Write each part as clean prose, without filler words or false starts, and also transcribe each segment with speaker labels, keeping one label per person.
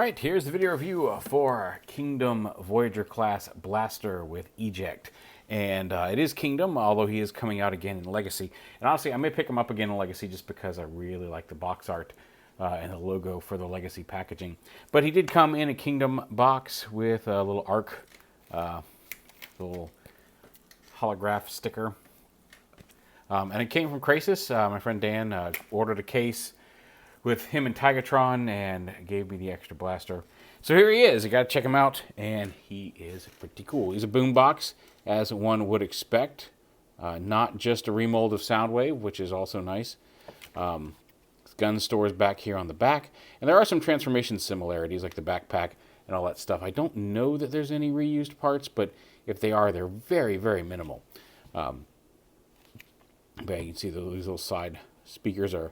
Speaker 1: Alright, here's the video review for Kingdom Voyager class blaster with Eject. And it is Kingdom, although he is coming out again in Legacy. And honestly, I may pick him up again in Legacy just because I really like the box art and the logo for the Legacy packaging. But he did come in a Kingdom box with a little ARC, little holograph sticker. And it came from Crisis. My friend Dan ordered a case with him and Cybertron and gave me the extra blaster. So here he is. You got to check him out, and he is pretty cool. He's a boombox, as one would expect. Not just a remold of Soundwave, which is also nice. Gun stores back here on the back. And there are some transformation similarities, like the backpack and all that stuff. I don't know that there's any reused parts, but if they are, they're very, very minimal. But you can see these little side speakers are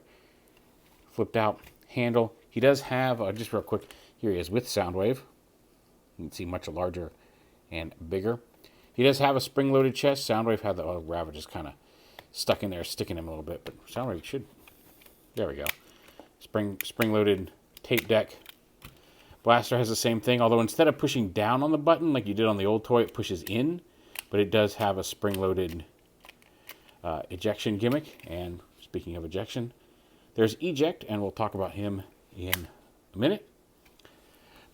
Speaker 1: flipped out handle. He does have, just real quick, here he is with Soundwave. You can see much larger and bigger. He does have a spring-loaded chest. Soundwave had the Ravage is kind of stuck in there, sticking him a little bit, but Soundwave should, there we go. Spring-loaded tape deck. Blaster has the same thing, although instead of pushing down on the button like you did on the old toy, it pushes in, but it does have a spring-loaded ejection gimmick. And speaking of ejection, there's Eject, and we'll talk about him in a minute.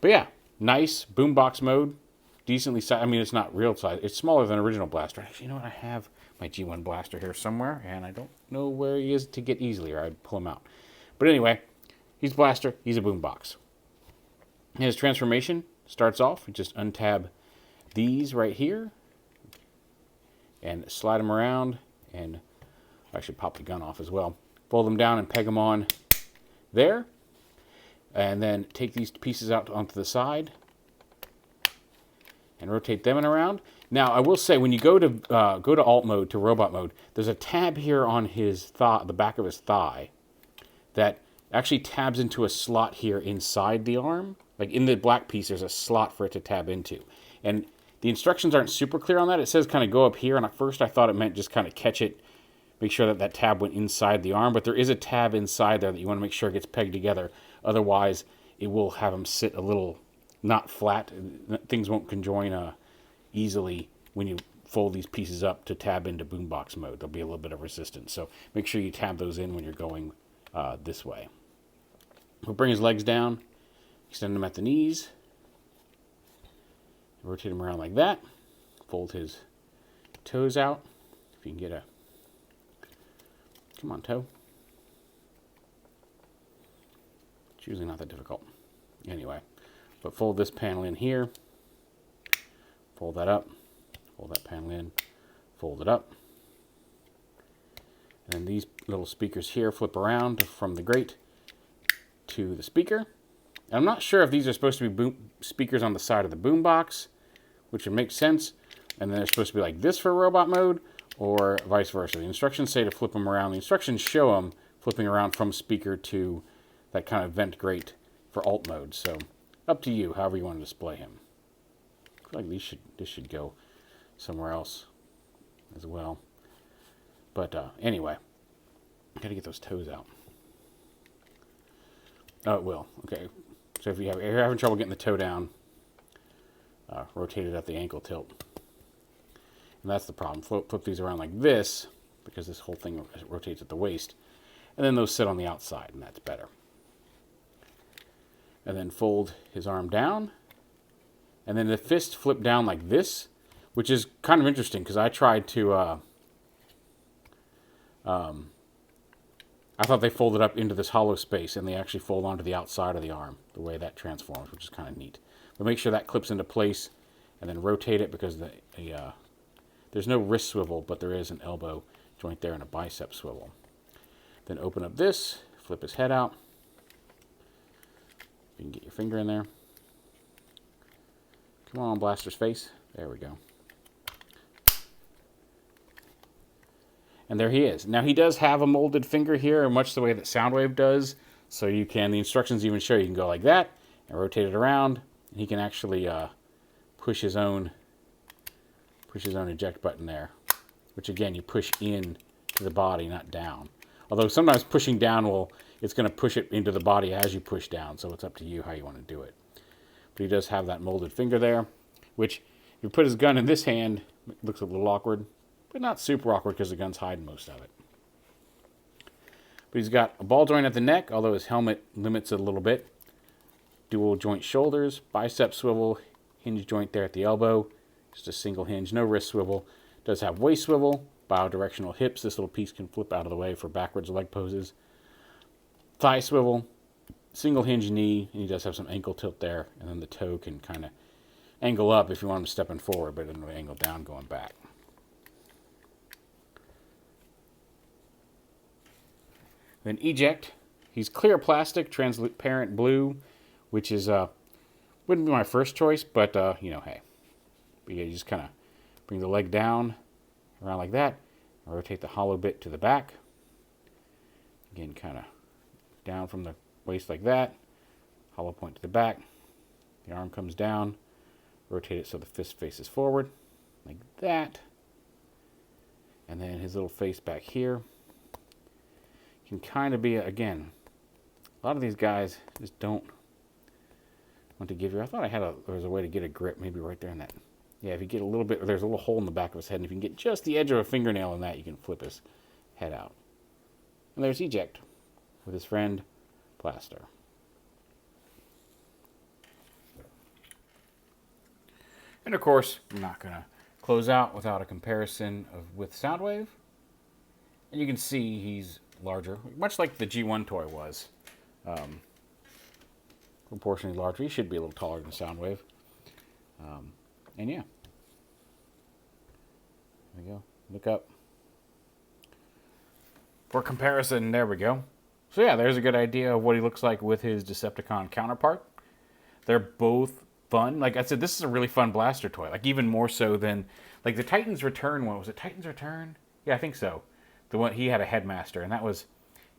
Speaker 1: But yeah, nice boombox mode, decently sized. I mean, it's not real size. It's smaller than original blaster. Actually, you know what? I have my G1 blaster here somewhere, and I don't know where he is to get easily, or I'd pull him out. But anyway, he's blaster. He's a boombox. His transformation starts off. You just untab these right here and slide them around, and I should pop the gun off as well. Fold them down and peg them on there. And then take these pieces out onto the side and rotate them around. Now, I will say, when you go to alt mode, to robot mode, there's a tab here on his thigh, the back of his thigh, that actually tabs into a slot here inside the arm. Like in the black piece, there's a slot for it to tab into. And the instructions aren't super clear on that. It says kind of go up here, and at first I thought it meant just kind of catch it, make sure that that tab went inside the arm, but there is a tab inside there that you want to make sure it gets pegged together. Otherwise, it will have them sit a little not flat. Things won't conjoin easily when you fold these pieces up to tab into boombox mode. There'll be a little bit of resistance. So make sure you tab those in when you're going this way. We'll bring his legs down, extend them at the knees, rotate him around like that, fold his toes out. If you can get a, come on, toe. It's usually not that difficult. Anyway, but fold this panel in here, fold that up, fold that panel in, fold it up. And then these little speakers here flip around from the grate to the speaker. And I'm not sure if these are supposed to be speakers on the side of the boombox, which would make sense. And then they're supposed to be like this for robot mode, or vice versa. The instructions say to flip them around. The instructions show them flipping around from speaker to that kind of vent grate for alt mode. So up to you, however you want to display him. I feel like this should go somewhere else as well. But anyway, I gotta get those toes out. Oh, it will. Okay. So if you're having trouble getting the toe down, rotate it at the ankle tilt. And that's the problem. Flip these around like this, because this whole thing rotates at the waist. And then those sit on the outside, and that's better. And then fold his arm down. And then the fist flip down like this, which is kind of interesting, because I tried to... I thought they folded up into this hollow space, and they actually fold onto the outside of the arm, the way that transforms, which is kind of neat. But make sure that clips into place, and then rotate it, because there's no wrist swivel, but there is an elbow joint there and a bicep swivel. Then open up this, flip his head out. You can get your finger in there. Come on, Blaster's face. There we go. And there he is. Now, he does have a molded finger here, much the way that Soundwave does. So you can, the instructions even show you can go like that and rotate it around. And he can actually push his own eject button there, which again, you push in to the body, not down. Although sometimes pushing down it's going to push it into the body as you push down. So it's up to you how you want to do it. But he does have that molded finger there, which, if you put his gun in this hand, it looks a little awkward, but not super awkward because the gun's hiding most of it. But he's got a ball joint at the neck, although his helmet limits it a little bit. Dual joint shoulders, bicep swivel, hinge joint there at the elbow. Just a single hinge, no wrist swivel. Does have waist swivel, bidirectional hips. This little piece can flip out of the way for backwards leg poses. Thigh swivel, single hinge knee, and he does have some ankle tilt there. And then the toe can kind of angle up if you want him stepping forward, but it doesn't really angle down going back. Then Eject. He's clear plastic, transparent blue, which is wouldn't be my first choice, but you know, hey. But yeah, you just kind of bring the leg down around like that, rotate the hollow bit to the back. Again, kind of down from the waist like that, hollow point to the back. The arm comes down, rotate it so the fist faces forward, like that. And then his little face back here can kind of be, again, a lot of these guys just don't want to give you. I thought there was a way to get a grip, maybe right there in that. Yeah, if you get a little bit, there's a little hole in the back of his head, and if you can get just the edge of a fingernail in that, you can flip his head out. And there's Eject with his friend Blaster. And of course, I'm not going to close out without a comparison with Soundwave. And you can see he's larger, much like the G1 toy was. Proportionally larger. He should be a little taller than Soundwave. And yeah. There we go. Look up. For comparison, there we go. So yeah, there's a good idea of what he looks like with his Decepticon counterpart. They're both fun. Like I said, this is a really fun blaster toy. Like even more so than like the Titan's Return one. Was it Titan's Return? Yeah, I think so. The one he had a headmaster, and that was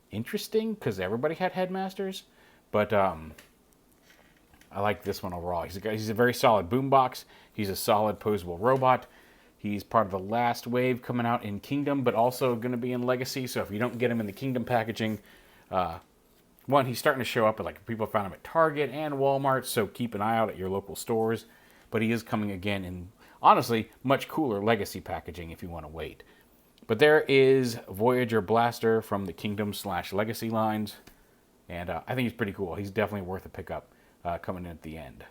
Speaker 1: interesting because everybody had headmasters. But I like this one overall. He's a very solid boombox. He's a solid posable robot. He's part of the last wave coming out in Kingdom, but also going to be in Legacy. So if you don't get him in the Kingdom packaging, one, he's starting to show up. Like people found him at Target and Walmart, so keep an eye out at your local stores. But he is coming again in, honestly, much cooler Legacy packaging if you want to wait. But there is Voyager Blaster from the Kingdom/Legacy lines, and I think he's pretty cool. He's definitely worth a pickup coming in at the end.